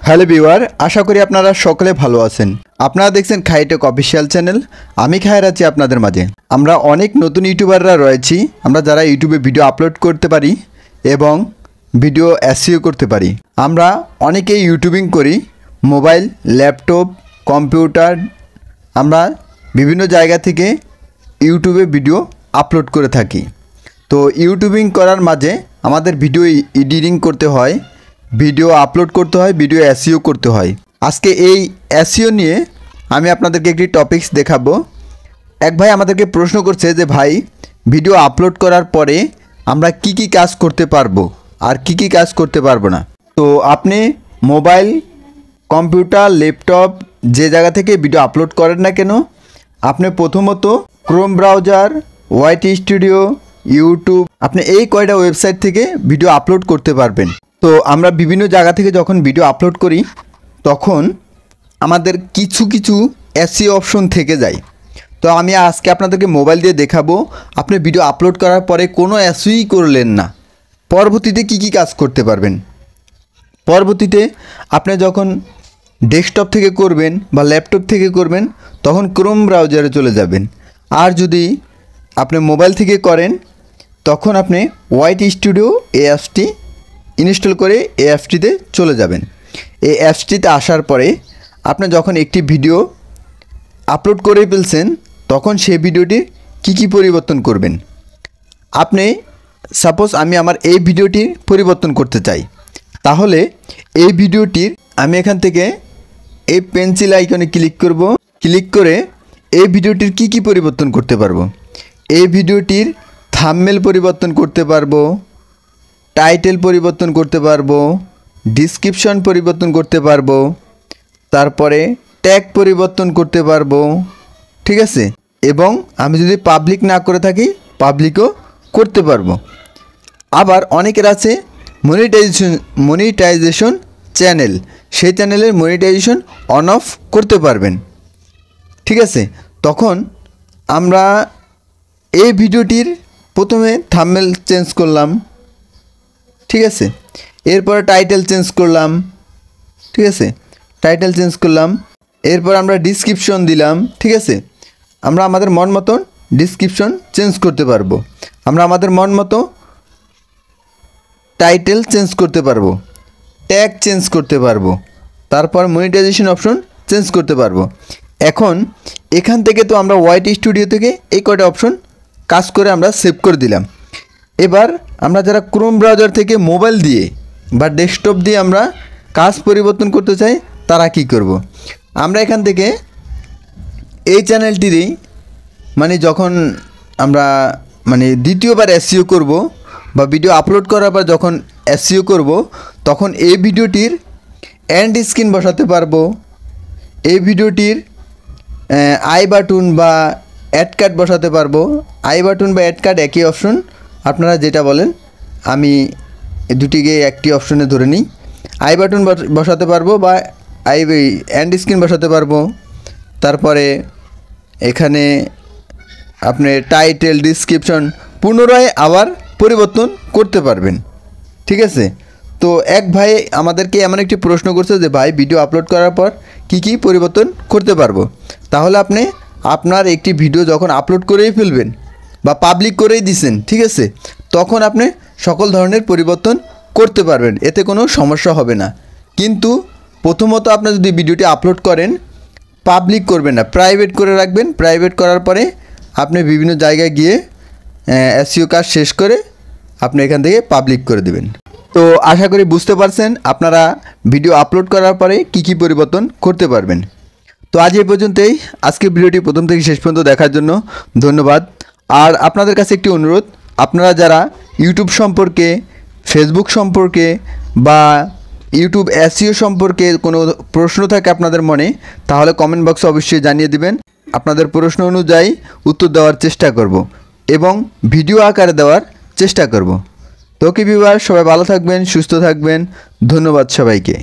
Hello viewer, আশা করি আপনারা সকলে ভালো আছেন। আপনারা দেখছেন খাইটেক অফিসিয়াল চ্যানেল। আমি খায়ের আছি আপনাদের মাঝে। আমরা অনেক নতুন ইউটিউবাররা রয়েছি, আমরা যারা ইউটিউবে ভিডিও আপলোড করতে পারি এবং ভিডিও এসইও করতে পারি। আমরা অনেকেই ইউটিউবিং করি, মোবাইল, ল্যাপটপ, কম্পিউটার। আমরা বিভিন্ন জায়গা থেকে ইউটিউবে ভিডিও আপলোড করে থাকি। তো ইউটিউবিং করার মাঝে আমাদের ভিডিও এডিটিং করতে হয়, ভিডিও আপলোড করতে হয়, ভিডিও এসইও করতে হয়। আজকে এই এসইও নিয়ে আমি আপনাদেরকে একটি টপিকস দেখাবো। এক ভাই আমাদেরকে প্রশ্ন করছে যে ভাই, ভিডিও আপলোড করার পরে আমরা কি কি কাজ করতে পারবো আর কি কি কাজ করতে পারবো না। তো আপনি মোবাইল, কম্পিউটার, ল্যাপটপ যে জায়গা থেকে ভিডিও আপলোড করেন না কেন, আপনি প্রথমত Chrome browser, YT studio, YouTube, আপনি এই কয়টা ওয়েবসাইট থেকে ভিডিও আপলোড করতে পারবেন। তো আমরা বিভিন্ন জায়গা থেকে যখন ভিডিও আপলোড করি তখন আমাদের কিছু এসইও অপশন থেকে যায়। তো আমি আজকে আপনাদেরকে মোবাইল দিয়ে দেখাবো, আপনি ভিডিও আপলোড করার পরে কোনো এসইও করলেন না, পরবর্তীতে কি কি কাজ করতে পারবেন। পরবর্তীতে আপনি যখন ডেস্কটপ থেকে করবেন বা ল্যাপটপ থেকে করবেন তখন ক্রোম ব্রাউজারে চলে যাবেন। আর যদি আপনি মোবাইল থেকে করেন তখন আপনি ওয়াইটি স্টুডিও এই অ্যাপসটি ইনস্টল করে এই অ্যাপসটিতে চলে যাবেন। এই অ্যাপসটিতে আসার পরে আপনি যখন একটি ভিডিও আপলোড করে ফেলছেন তখন সেই ভিডিওটি কি পরিবর্তন করবেন। আপনি সাপোজ আমি আমার এই ভিডিওটির পরিবর্তন করতে চাই, তাহলে এই ভিডিওটির আমি এখান থেকে এই পেন্সিল আইকনে ক্লিক করব। ক্লিক করে এই ভিডিওটির কি পরিবর্তন করতে পারবো। এই ভিডিওটির থাম্বনেল পরিবর্তন করতে পারবো, টাইটেল পরিবর্তন করতে পারবো, ডিসক্রিপশন পরিবর্তন করতে পারবো, তারপরে ট্যাগ পরিবর্তন করতে পারবো, ঠিক আছে। এবং আমি যদি পাবলিক না করে থাকি পাবলিকও করতে পারবো। আবার অনেকের আছে মনিটাইজেশন চ্যানেল, সেই চ্যানেলের মনিটাইজেশন অন অফ করতে পারবেন, ঠিক আছে। তখন আমরা এই ভিডিওটির প্রথমে থাম্বনেল চেঞ্জ করলাম, ঠিক আছে। এরপরে টাইটেল চেঞ্জ করলাম, ঠিক আছে, টাইটেল চেঞ্জ করলাম। এরপর আমরা ডিসক্রিপশন দিলাম, ঠিক আছে। আমরা আমাদের মন মতন ডিসক্রিপশন চেঞ্জ করতে পারবো, আমরা আমাদের মন মতো টাইটেল চেঞ্জ করতে পারবো, ট্যাগ চেঞ্জ করতে পারবো, তারপর মনিটাইজেশন অপশন চেঞ্জ করতে পারবো। এখন এখান থেকে তো আমরা ওয়াইটি স্টুডিও থেকে এই কয়টা অপশন কাজ করে আমরা সেভ করে দিলাম। এবার আমরা যারা ক্রোম ব্রাউজার থেকে মোবাইল দিয়ে বা ডেস্কটপ দিয়ে আমরা কাজ পরিবর্তন করতে চাই তারা কি করব। আমরা এখান থেকে এই চ্যানেলটিরই যখন আমরা দ্বিতীয়বার এসইও করব বা ভিডিও আপলোড করার পর যখন এসইও করব তখন এই ভিডিওটির এন্ড স্ক্রিন বসাতে পারবো, এই ভিডিওটির আই বাটন বা অ্যাড কার্ড বসাতে পারবো। আই বাটন বা অ্যাড কার্ড একই অপশন, আপনারা যেটা বলেন। আমি দুটিকে একটি অপশনে ধরে নিই। আই বাটন বসাতে পারবো বা এন্ড স্ক্রিন বসাতে পারবো। তারপরে এখানে আপনি টাইটেল, ডিসক্রিপশন পুনরায় আবার পরিবর্তন করতে পারবেন, ঠিক আছে। তো এক ভাই আমাদেরকে এমন একটি প্রশ্ন করছে যে ভাই, ভিডিও আপলোড করার পর কি পরিবর্তন করতে পারবো। তাহলে আপনি আপনার একটি ভিডিও যখন আপলোড করেই ফেলবেন বা পাবলিক করেই দিছেন, ঠিক আছে, তখন আপনি সকল ধরনের পরিবর্তন করতে পারবেন, এতে কোনো সমস্যা হবে না। কিন্তু প্রথমত আপনি যদি ভিডিওটি আপলোড করেন পাবলিক করবেন না, প্রাইভেট করে রাখবেন। প্রাইভেট করার পরে আপনি বিভিন্ন জায়গায় গিয়ে এসইও কাজ শেষ করে আপনি এখান থেকে পাবলিক করে দেবেন। তো আশা করি বুঝতে পারছেন আপনারা ভিডিও আপলোড করার পরে কি পরিবর্তন করতে পারবেন। তো আজ এই পর্যন্তই। আজকের ভিডিওটি প্রথম থেকে শেষ পর্যন্ত দেখার জন্য ধন্যবাদ। আর আপনাদের কাছে একটি অনুরোধ, আপনারা যারা ইউটিউব সম্পর্কে, ফেসবুক সম্পর্কে বা ইউটিউব এসইও সম্পর্কে কোনো প্রশ্ন থাকে আপনাদের মনে, তাহলে কমেন্ট বক্সে অবশ্যই জানিয়ে দিবেন। আপনাদের প্রশ্ন অনুযায়ী উত্তর দেওয়ার চেষ্টা করব এবং ভিডিও আকারে দেওয়ার চেষ্টা করব। তো কি ভিউয়ার, সবাই ভালো থাকবেন, সুস্থ থাকবেন। ধন্যবাদ সবাইকে।